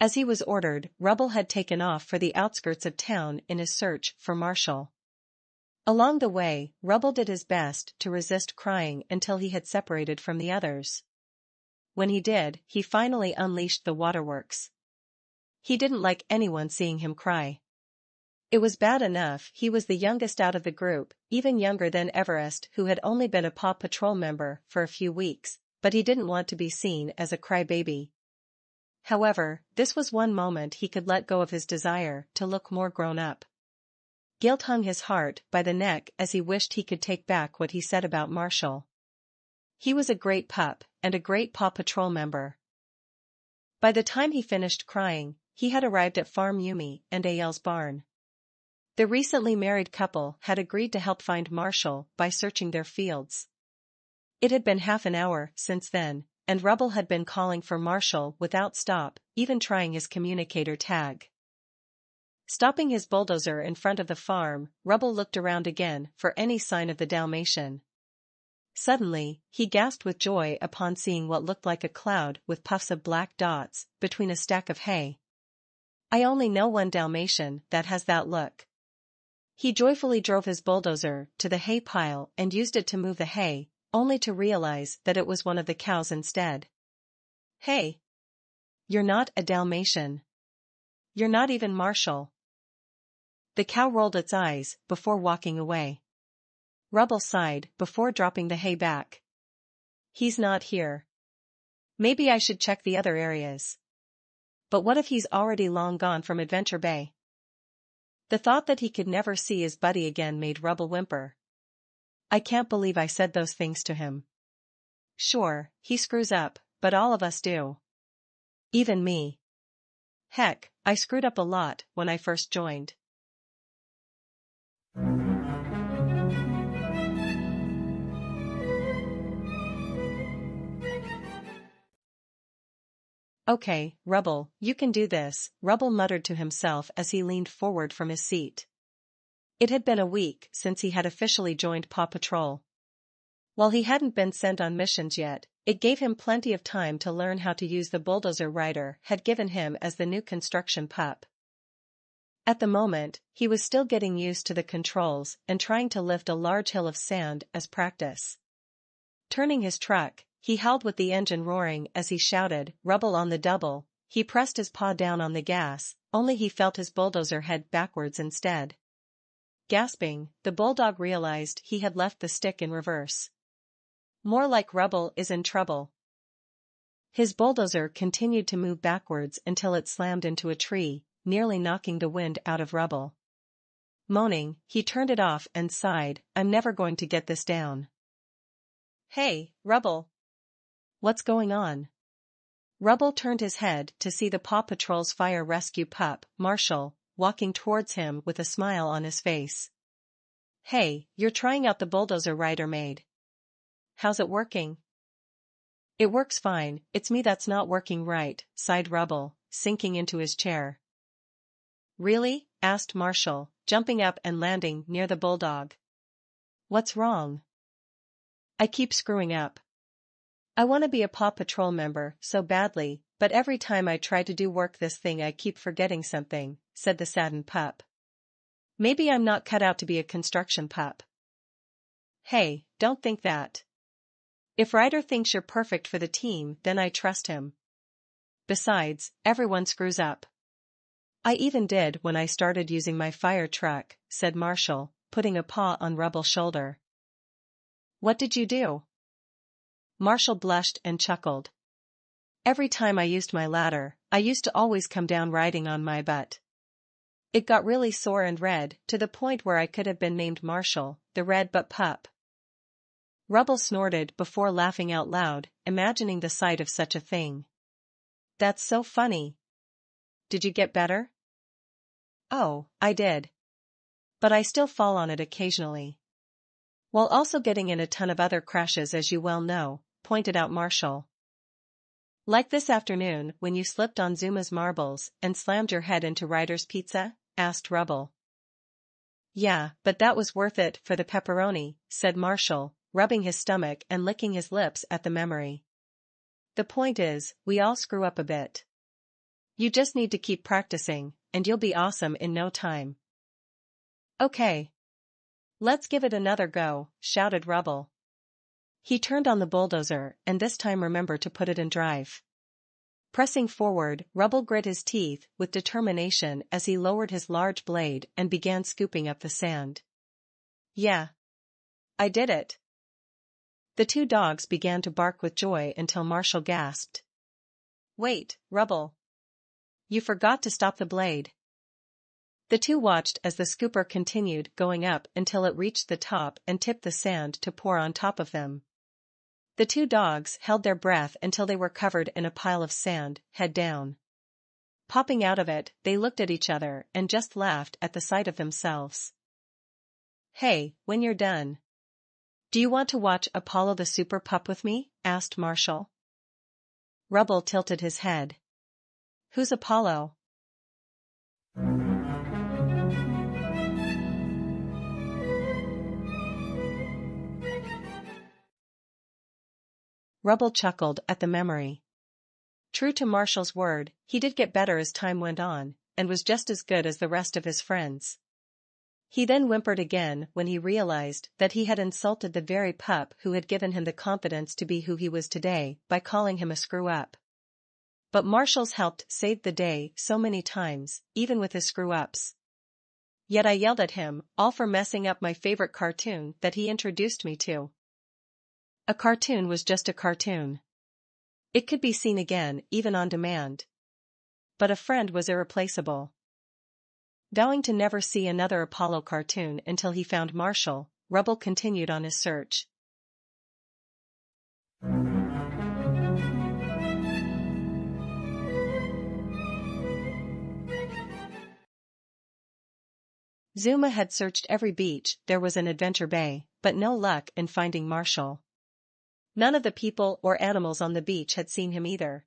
As he was ordered, Rubble had taken off for the outskirts of town in his search for Marshall. Along the way, Rubble did his best to resist crying until he had separated from the others. When he did, he finally unleashed the waterworks. He didn't like anyone seeing him cry. It was bad enough he was the youngest out of the group, even younger than Everest, who had only been a Paw Patrol member for a few weeks, but he didn't want to be seen as a crybaby. However, this was one moment he could let go of his desire to look more grown up. Guilt hung his heart by the neck as he wished he could take back what he said about Marshall. He was a great pup, and a great Paw Patrol member. By the time he finished crying, he had arrived at Farm Yumi and Ayel's barn. The recently married couple had agreed to help find Marshall by searching their fields. It had been half an hour since then, and Rubble had been calling for Marshall without stop, even trying his communicator tag. Stopping his bulldozer in front of the farm, Rubble looked around again for any sign of the Dalmatian. Suddenly, he gasped with joy upon seeing what looked like a cloud with puffs of black dots between a stack of hay. I only know one Dalmatian that has that look. He joyfully drove his bulldozer to the hay pile and used it to move the hay, only to realize that it was one of the cows instead. Hey! You're not a Dalmatian. You're not even Marshall. The cow rolled its eyes before walking away. Rubble sighed before dropping the hay back. He's not here. Maybe I should check the other areas. But what if he's already long gone from Adventure Bay? The thought that he could never see his buddy again made Rubble whimper. I can't believe I said those things to him. Sure, he screws up, but all of us do. Even me. Heck, I screwed up a lot when I first joined. Okay, Rubble, you can do this, Rubble muttered to himself as he leaned forward from his seat. It had been a week since he had officially joined Paw Patrol. While he hadn't been sent on missions yet, it gave him plenty of time to learn how to use the bulldozer Ryder had given him as the new construction pup. At the moment, he was still getting used to the controls and trying to lift a large hill of sand as practice. Turning his truck, he howled with the engine roaring as he shouted, "Rubble on the double." He pressed his paw down on the gas, only he felt his bulldozer head backwards instead. Gasping, the bulldog realized he had left the stick in reverse. More like Rubble is in trouble. His bulldozer continued to move backwards until it slammed into a tree, nearly knocking the wind out of Rubble. Moaning, he turned it off and sighed, "I'm never going to get this down." "Hey, Rubble. What's going on?" Rubble turned his head to see the Paw Patrol's fire rescue pup, Marshall, walking towards him with a smile on his face. "Hey, you're trying out the bulldozer Ryder made. How's it working?" "It works fine, it's me that's not working right," sighed Rubble, sinking into his chair. "Really?" asked Marshall, jumping up and landing near the bulldog. "What's wrong?" "I keep screwing up. I want to be a Paw Patrol member so badly, but every time I try to do this thing I keep forgetting something," said the saddened pup. "Maybe I'm not cut out to be a construction pup." "Hey, don't think that. If Ryder thinks you're perfect for the team, then I trust him. Besides, everyone screws up. I even did when I started using my fire truck," said Marshall, putting a paw on Rubble's shoulder. "What did you do?" Marshall blushed and chuckled. "Every time I used my ladder, I used to always come down riding on my butt. It got really sore and red, to the point where I could have been named Marshall, the Red Butt Pup." Rubble snorted before laughing out loud, imagining the sight of such a thing. "That's so funny. Did you get better?" "Oh, I did. But I still fall on it occasionally. While also getting in a ton of other crashes, as you well know," pointed out Marshall. "Like this afternoon when you slipped on Zuma's marbles and slammed your head into Ryder's pizza?" asked Rubble. "Yeah, but that was worth it for the pepperoni," said Marshall, rubbing his stomach and licking his lips at the memory. "The point is, we all screw up a bit. You just need to keep practicing, and you'll be awesome in no time." "Okay. Let's give it another go," shouted Rubble. He turned on the bulldozer and this time remembered to put it in drive. Pressing forward, Rubble grit his teeth with determination as he lowered his large blade and began scooping up the sand. "Yeah. I did it." The two dogs began to bark with joy until Marshall gasped. "Wait, Rubble. You forgot to stop the blade." The two watched as the scooper continued going up until it reached the top and tipped the sand to pour on top of them. The two dogs held their breath until they were covered in a pile of sand, head down. Popping out of it, they looked at each other and just laughed at the sight of themselves. "Hey, when you're done, do you want to watch Apollo the Super Pup with me?" asked Marshall. Rubble tilted his head. "Who's Apollo?" Rubble chuckled at the memory. True to Marshall's word, he did get better as time went on, and was just as good as the rest of his friends. He then whimpered again when he realized that he had insulted the very pup who had given him the confidence to be who he was today by calling him a screw-up. But Marshall's helped save the day so many times, even with his screw-ups. Yet I yelled at him, all for messing up my favorite cartoon that he introduced me to. A cartoon was just a cartoon. It could be seen again, even on demand. But a friend was irreplaceable. Vowing to never see another Apollo cartoon until he found Marshall, Rubble continued on his search. Zuma had searched every beach there was in Adventure Bay, but no luck in finding Marshall. None of the people or animals on the beach had seen him either.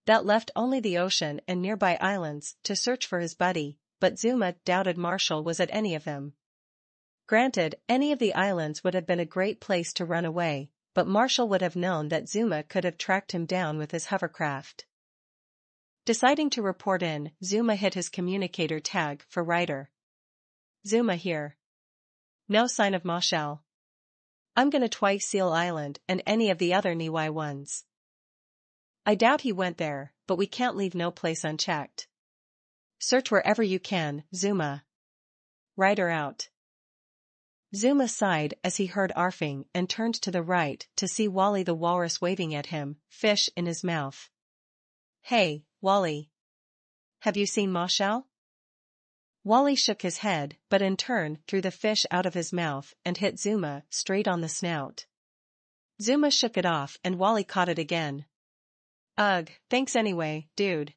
That left only the ocean and nearby islands to search for his buddy, but Zuma doubted Marshall was at any of them. Granted, any of the islands would have been a great place to run away, but Marshall would have known that Zuma could have tracked him down with his hovercraft. Deciding to report in, Zuma hit his communicator tag for Ryder. Zuma here. No sign of Marshall. I'm gonna twice Seal Island and any of the other Niue ones. I doubt he went there, but we can't leave no place unchecked. Search wherever you can, Zuma. Ryder out. Zuma sighed as he heard arfing and turned to the right to see Wally the walrus waving at him, fish in his mouth. Hey, Wally. Have you seen Marshall? Wally shook his head, but in turn threw the fish out of his mouth and hit Zuma straight on the snout. Zuma shook it off and Wally caught it again. Ugh, thanks anyway, dude.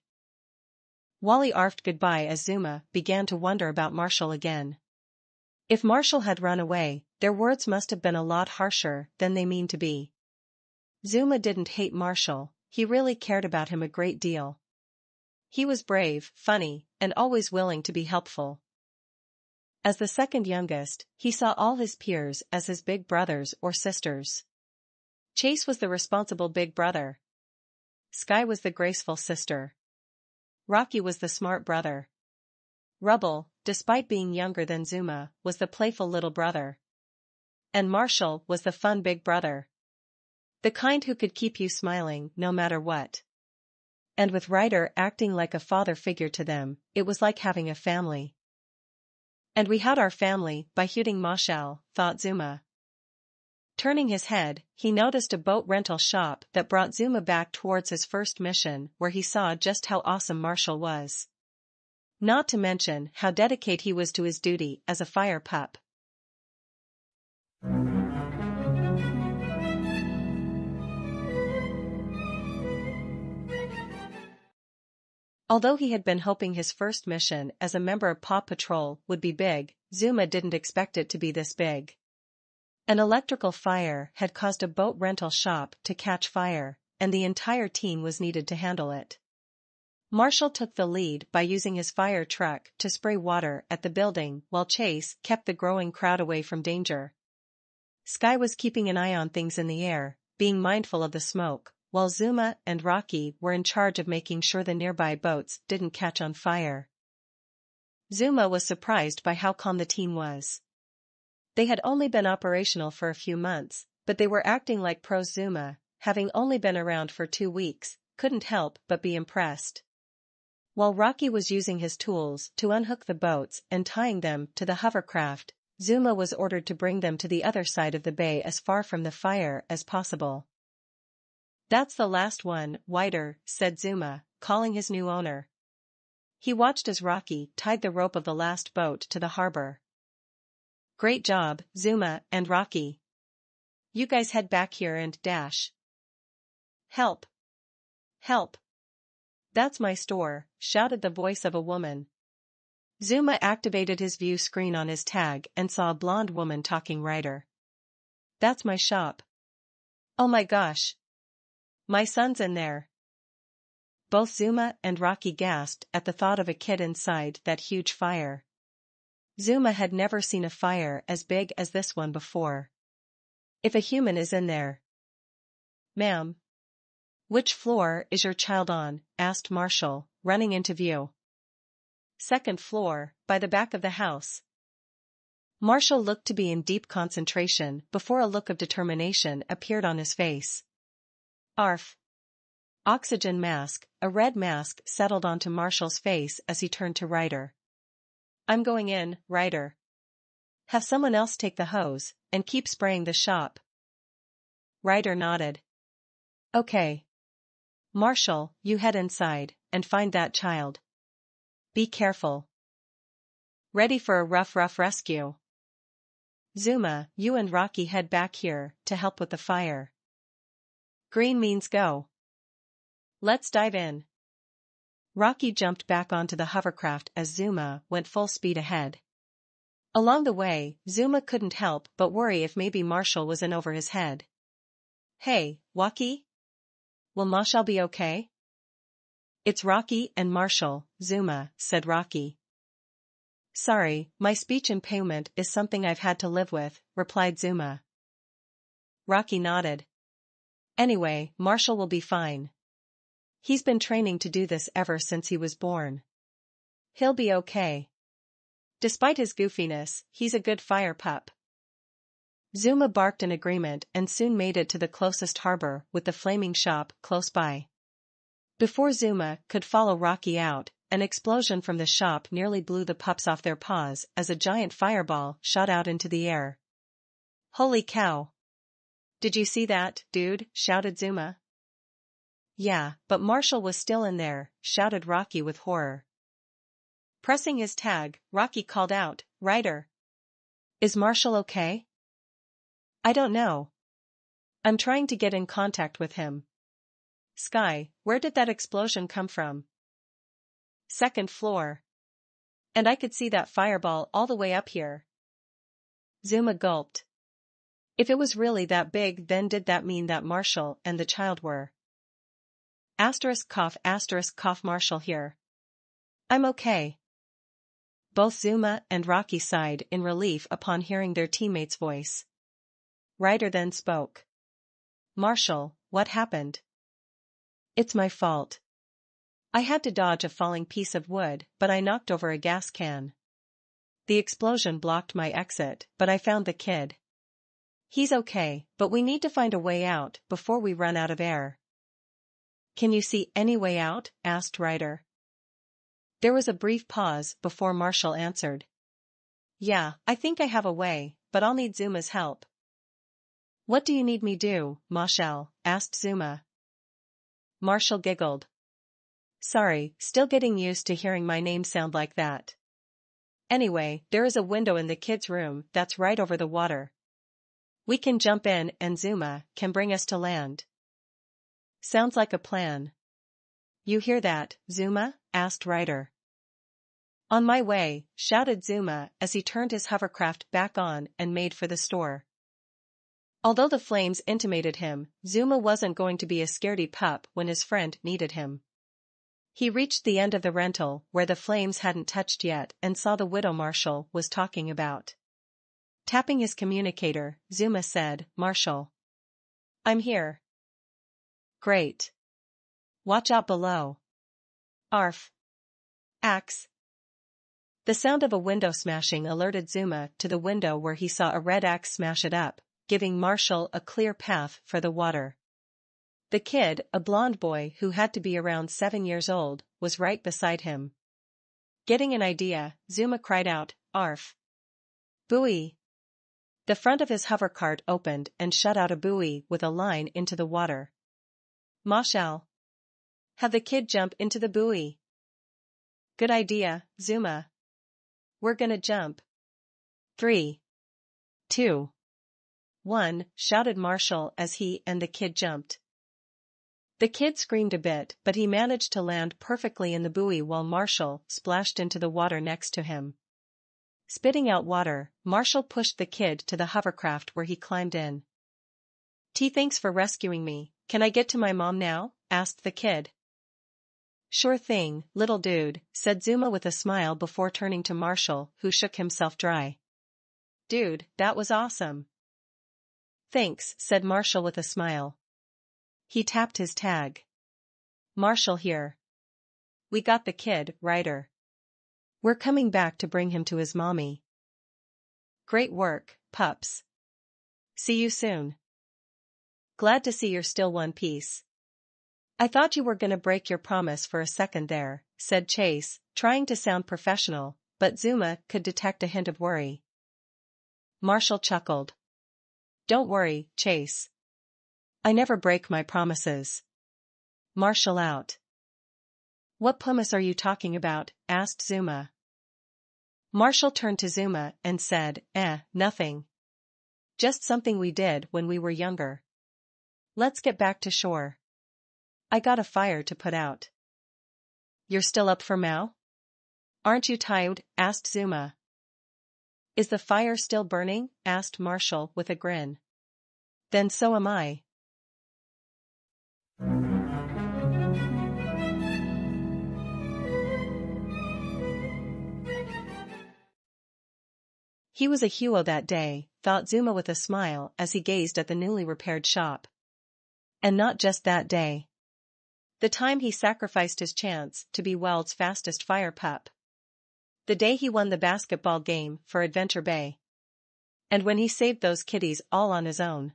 Wally arfed goodbye as Zuma began to wonder about Marshall again. If Marshall had run away, their words must have been a lot harsher than they mean to be. Zuma didn't hate Marshall, he really cared about him a great deal. He was brave, funny, and always willing to be helpful. As the second youngest, he saw all his peers as his big brothers or sisters. Chase was the responsible big brother. Sky was the graceful sister. Rocky was the smart brother. Rubble, despite being younger than Zuma, was the playful little brother. And Marshall was the fun big brother. The kind who could keep you smiling no matter what. And with Ryder acting like a father figure to them, it was like having a family. And we had our family by shooting Marshall, thought Zuma. Turning his head, he noticed a boat rental shop that brought Zuma back towards his first mission where he saw just how awesome Marshall was. Not to mention how dedicated he was to his duty as a fire pup. Although he had been hoping his first mission as a member of Paw Patrol would be big, Zuma didn't expect it to be this big. An electrical fire had caused a boat rental shop to catch fire, and the entire team was needed to handle it. Marshall took the lead by using his fire truck to spray water at the building while Chase kept the growing crowd away from danger. Sky was keeping an eye on things in the air, being mindful of the smoke, while Zuma and Rocky were in charge of making sure the nearby boats didn't catch on fire. Zuma was surprised by how calm the team was. They had only been operational for a few months, but they were acting like pros. Zuma, having only been around for 2 weeks, couldn't help but be impressed. While Rocky was using his tools to unhook the boats and tying them to the hovercraft, Zuma was ordered to bring them to the other side of the bay as far from the fire as possible. That's the last one, Ryder, said Zuma, calling his new owner. He watched as Rocky tied the rope of the last boat to the harbor. Great job, Zuma and Rocky. You guys head back here and dash. Help! Help! That's my store, shouted the voice of a woman. Zuma activated his view screen on his tag and saw a blonde woman talking Ryder. That's my shop. Oh my gosh. My son's in there. Both Zuma and Rocky gasped at the thought of a kid inside that huge fire. Zuma had never seen a fire as big as this one before. If a human is in there. Ma'am. Which floor is your child on? Asked Marshall, running into view. Second floor, by the back of the house. Marshall looked to be in deep concentration before a look of determination appeared on his face. Arf. Oxygen mask, a red mask settled onto Marshall's face as he turned to Ryder. I'm going in, Ryder. Have someone else take the hose, and keep spraying the shop. Ryder nodded. Okay. Marshall, you head inside, and find that child. Be careful. Ready for a rough rescue. Zuma, you and Rocky head back here to help with the fire. Green means go. Let's dive in. Rocky jumped back onto the hovercraft as Zuma went full speed ahead. Along the way, Zuma couldn't help but worry if maybe Marshall was in over his head. Hey, Rocky? Will Marshall be okay? It's Rocky and Marshall, Zuma, said Rocky. Sorry, my speech impairment is something I've had to live with, replied Zuma. Rocky nodded. Anyway, Marshall will be fine. He's been training to do this ever since he was born. He'll be okay. Despite his goofiness, he's a good fire pup. Zuma barked in agreement and soon made it to the closest harbor with the flaming shop close by. Before Zuma could follow Rocky out, an explosion from the shop nearly blew the pups off their paws as a giant fireball shot out into the air. Holy cow! Did you see that, dude? Shouted Zuma. Yeah, but Marshall was still in there, shouted Rocky with horror. Pressing his tag, Rocky called out, Ryder. Is Marshall okay? I don't know. I'm trying to get in contact with him. Sky, where did that explosion come from? Second floor. And I could see that fireball all the way up here. Zuma gulped. If it was really that big, then did that mean that Marshall and the child were? Asterisk cough Marshall here. I'm okay. Both Zuma and Rocky sighed in relief upon hearing their teammate's voice. Ryder then spoke. Marshall, what happened? It's my fault. I had to dodge a falling piece of wood, but I knocked over a gas can. The explosion blocked my exit, but I found the kid. He's okay, but we need to find a way out before we run out of air. Can you see any way out? Asked Ryder. There was a brief pause before Marshall answered. Yeah, I think I have a way, but I'll need Zuma's help. What do you need me do, Marshall? Asked Zuma. Marshall giggled. Sorry, still getting used to hearing my name sound like that. Anyway, there is a window in the kids' room that's right over the water. We can jump in and Zuma can bring us to land. Sounds like a plan. You hear that, Zuma? Asked Ryder. On my way, shouted Zuma as he turned his hovercraft back on and made for the store. Although the flames intimidated him, Zuma wasn't going to be a scaredy pup when his friend needed him. He reached the end of the rental where the flames hadn't touched yet and saw the widow Marshall was talking about. Tapping his communicator, Zuma said, Marshall. I'm here. Great. Watch out below. Arf. Axe. The sound of a window smashing alerted Zuma to the window where he saw a red axe smash it up, giving Marshall a clear path for the water. The kid, a blond boy who had to be around 7 years old, was right beside him. Getting an idea, Zuma cried out, Arf. Buoy. The front of his hovercart opened and shut out a buoy with a line into the water. Marshall. Have the kid jump into the buoy. Good idea, Zuma. We're gonna jump. 3, 2, 1, shouted Marshall as he and the kid jumped. The kid screamed a bit, but he managed to land perfectly in the buoy while Marshall splashed into the water next to him. Spitting out water, Marshall pushed the kid to the hovercraft where he climbed in. Thanks for rescuing me. Can I get to my mom now? Asked the kid. Sure thing, little dude, said Zuma with a smile before turning to Marshall, who shook himself dry. Dude, that was awesome. Thanks, said Marshall with a smile. He tapped his tag. Marshall here. We got the kid, Ryder. We're coming back to bring him to his mommy. Great work, pups. See you soon. Glad to see you're still one piece. I thought you were gonna break your promise for a second there, said Chase, trying to sound professional, but Zuma could detect a hint of worry. Marshall chuckled. Don't worry, Chase. I never break my promises. Marshall out. What promise are you talking about? Asked Zuma. Marshall turned to Zuma and said, nothing. Just something we did when we were younger. Let's get back to shore. I got a fire to put out. You're still up for Mao? Aren't you tired? Asked Zuma. Is the fire still burning? Asked Marshall with a grin. Then so am I. He was a hero that day, thought Zuma with a smile as he gazed at the newly repaired shop. And not just that day. The time he sacrificed his chance to be world's fastest fire pup. The day he won the basketball game for Adventure Bay. And when he saved those kitties all on his own.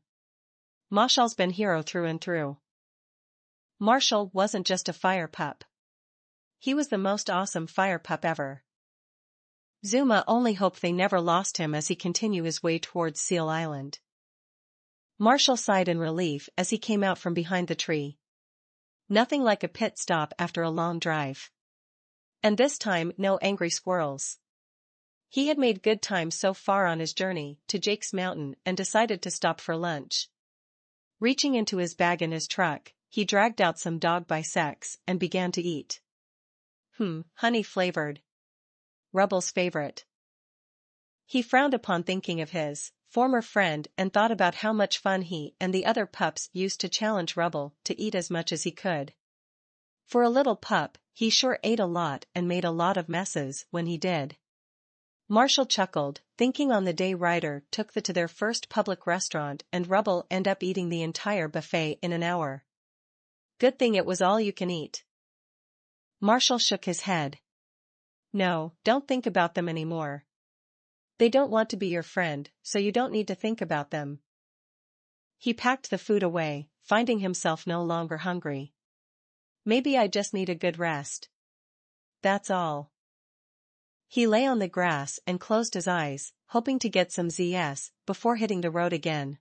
Marshall's been hero through and through. Marshall wasn't just a fire pup. He was the most awesome fire pup ever. Zuma only hoped they never lost him as he continued his way towards Seal Island. Marshall sighed in relief as he came out from behind the tree. Nothing like a pit stop after a long drive. And this time no angry squirrels. He had made good time so far on his journey to Jake's Mountain and decided to stop for lunch. Reaching into his bag in his truck, he dragged out some dog bisects and began to eat. Honey-flavored. Rubble's favorite. He frowned upon thinking of his former friend and thought about how much fun he and the other pups used to challenge Rubble to eat as much as he could. For a little pup, he sure ate a lot and made a lot of messes when he did. Marshall chuckled, thinking on the day Ryder took to their first public restaurant and Rubble ended up eating the entire buffet in an hour. Good thing it was all you can eat. Marshall shook his head. No, don't think about them anymore. They don't want to be your friend, so you don't need to think about them. He packed the food away, finding himself no longer hungry. Maybe I just need a good rest. That's all. He lay on the grass and closed his eyes, hoping to get some Zs before hitting the road again.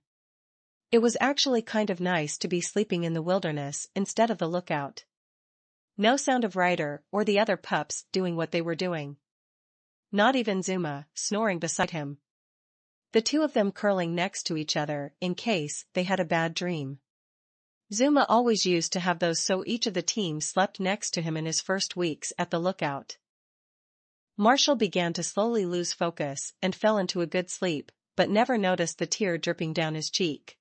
It was actually kind of nice to be sleeping in the wilderness instead of the lookout. No sound of Ryder or the other pups doing what they were doing. Not even Zuma snoring beside him. The two of them curling next to each other in case they had a bad dream. Zuma always used to have those so each of the team slept next to him in his first weeks at the lookout. Marshall began to slowly lose focus and fell into a good sleep, but never noticed the tear dripping down his cheek.